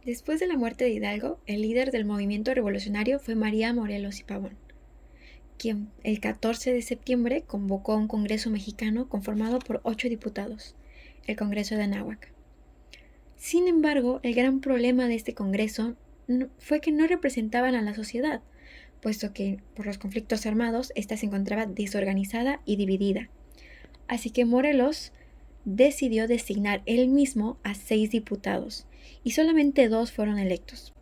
Después de la muerte de Hidalgo, el líder del movimiento revolucionario fue María Morelos y Pavón, quien el 14 de septiembre convocó a un Congreso mexicano conformado por 8 diputados, el Congreso de Anáhuac. Sin embargo, el gran problema de este Congreso fue que no representaban a la sociedad, puesto que por los conflictos armados ésta se encontraba desorganizada y dividida. Así que Morelos decidió designar él mismo a 6 diputados, y solamente 2 fueron electos.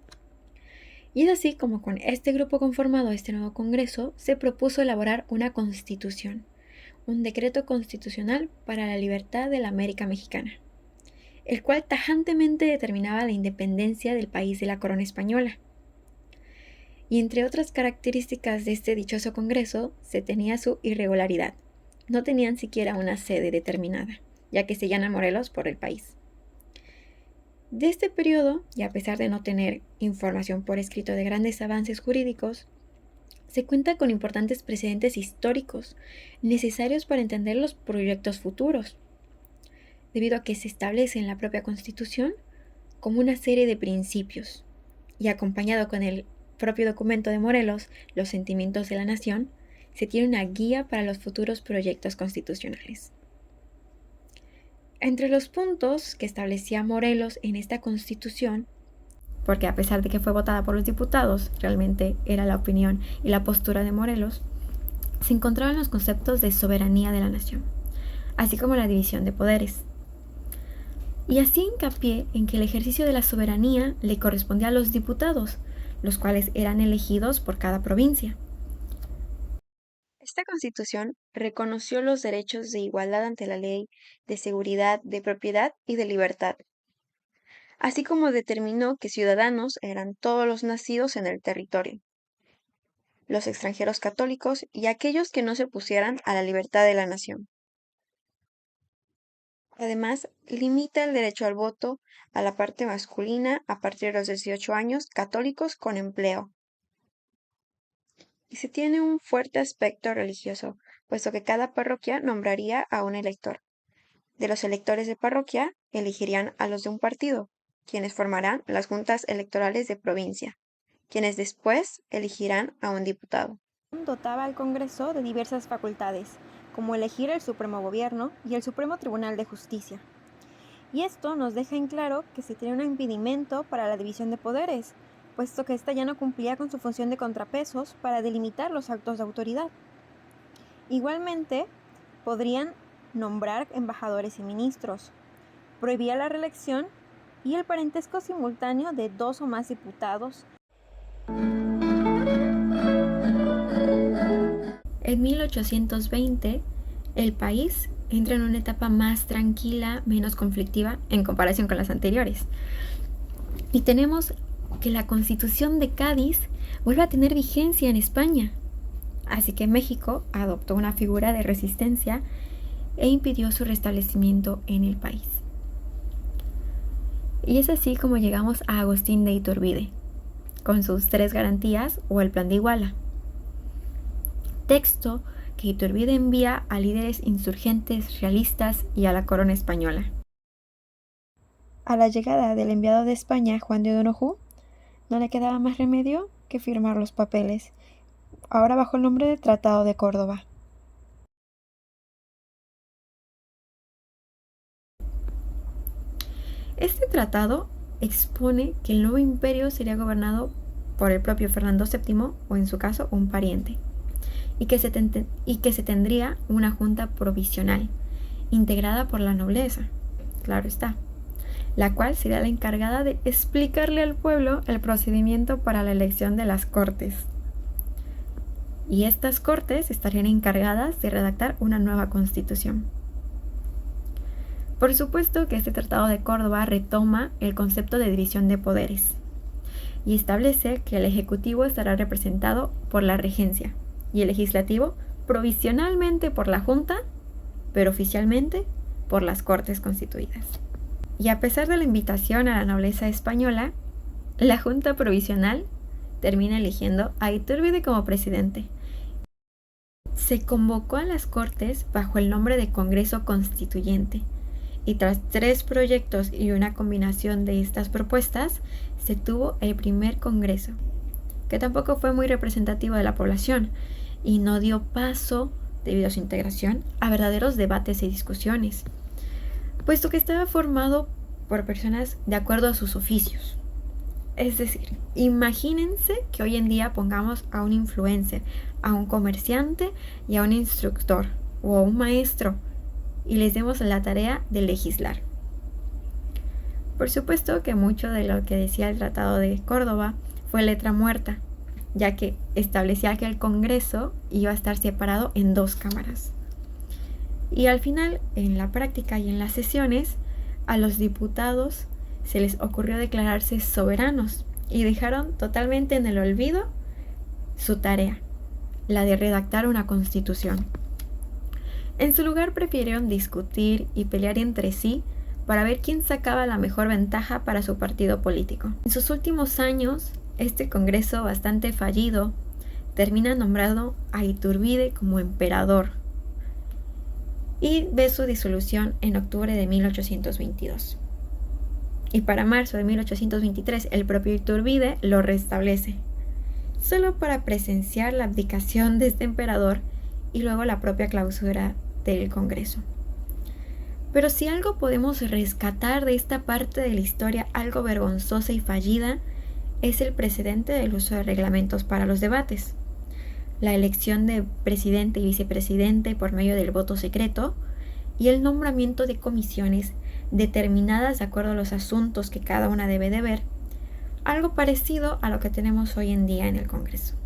Y es así como con este grupo conformado este nuevo Congreso se propuso elaborar una constitución, un decreto constitucional para la libertad de la América Mexicana, el cual tajantemente determinaba la independencia del país de la corona española. Y entre otras características de este dichoso Congreso se tenía su irregularidad. No tenían siquiera una sede determinada, ya que seguían a Morelos por el país. De este periodo, y a pesar de no tener información por escrito de grandes avances jurídicos, se cuenta con importantes precedentes históricos necesarios para entender los proyectos futuros, debido a que se establece en la propia Constitución como una serie de principios, y acompañado con el propio documento de Morelos, Los Sentimientos de la Nación, se tiene una guía para los futuros proyectos constitucionales. Entre los puntos que establecía Morelos en esta Constitución, porque a pesar de que fue votada por los diputados, realmente era la opinión y la postura de Morelos, se encontraban los conceptos de soberanía de la nación, así como la división de poderes. Y hacía hincapié en que el ejercicio de la soberanía le correspondía a los diputados, los cuales eran elegidos por cada provincia. Esta Constitución reconoció los derechos de igualdad ante la ley, de seguridad, de propiedad y de libertad, así como determinó que ciudadanos eran todos los nacidos en el territorio, los extranjeros católicos y aquellos que no se opusieran a la libertad de la nación. Además, limita el derecho al voto a la parte masculina a partir de los 18 años, católicos con empleo. Y se tiene un fuerte aspecto religioso, puesto que cada parroquia nombraría a un elector. De los electores de parroquia, elegirían a los de un partido, quienes formarán las juntas electorales de provincia, quienes después elegirán a un diputado. Dotaba al Congreso de diversas facultades, como elegir el Supremo Gobierno y el Supremo Tribunal de Justicia. Y esto nos deja en claro que se tiene un impedimento para la división de poderes, puesto que ésta ya no cumplía con su función de contrapesos para delimitar los actos de autoridad. Igualmente, podrían nombrar embajadores y ministros, prohibía la reelección y el parentesco simultáneo de 2 o más diputados. En 1820, el país entra en una etapa más tranquila, menos conflictiva en comparación con las anteriores. Y tenemos que la Constitución de Cádiz vuelve a tener vigencia en España. Así que México adoptó una figura de resistencia e impidió su restablecimiento en el país. Y es así como llegamos a Agustín de Iturbide, con sus 3 garantías o el Plan de Iguala. Texto que Iturbide envía a líderes insurgentes realistas y a la corona española. A la llegada del enviado de España, Juan de O'Donoghue, no le quedaba más remedio que firmar los papeles, ahora bajo el nombre de Tratado de Córdoba. Este tratado expone que el nuevo imperio sería gobernado por el propio Fernando VII o en su caso un pariente, y que se tendría una junta provisional, integrada por la nobleza, claro está, la cual sería la encargada de explicarle al pueblo el procedimiento para la elección de las cortes. Y estas cortes estarían encargadas de redactar una nueva constitución. Por supuesto que este Tratado de Córdoba retoma el concepto de división de poderes y establece que el Ejecutivo estará representado por la Regencia y el Legislativo provisionalmente por la Junta, pero oficialmente por las Cortes Constituidas. Y a pesar de la invitación a la nobleza española, la Junta Provisional termina eligiendo a Iturbide como presidente. Se convocó a las Cortes bajo el nombre de Congreso Constituyente y tras 3 proyectos y una combinación de estas propuestas, se tuvo el primer Congreso, que tampoco fue muy representativo de la población y no dio paso, debido a su integración, a verdaderos debates y discusiones, puesto que estaba formado por personas de acuerdo a sus oficios. Es decir, imagínense que hoy en día pongamos a un influencer, a un comerciante y a un instructor o a un maestro y les demos la tarea de legislar. Por supuesto que mucho de lo que decía el Tratado de Córdoba fue letra muerta, ya que establecía que el Congreso iba a estar separado en 2 cámaras. Y al final, en la práctica y en las sesiones, a los diputados se les ocurrió declararse soberanos y dejaron totalmente en el olvido su tarea, la de redactar una constitución. En su lugar prefirieron discutir y pelear entre sí para ver quién sacaba la mejor ventaja para su partido político. En sus últimos años, este Congreso bastante fallido termina nombrando a Iturbide como emperador y ve su disolución en octubre de 1822. Y para marzo de 1823 el propio Iturbide lo restablece, solo para presenciar la abdicación de este emperador y luego la propia clausura del Congreso. Pero si algo podemos rescatar de esta parte de la historia algo vergonzosa y fallida, es el precedente del uso de reglamentos para los debates, la elección de presidente y vicepresidente por medio del voto secreto y el nombramiento de comisiones determinadas de acuerdo a los asuntos que cada una debe de ver, algo parecido a lo que tenemos hoy en día en el Congreso.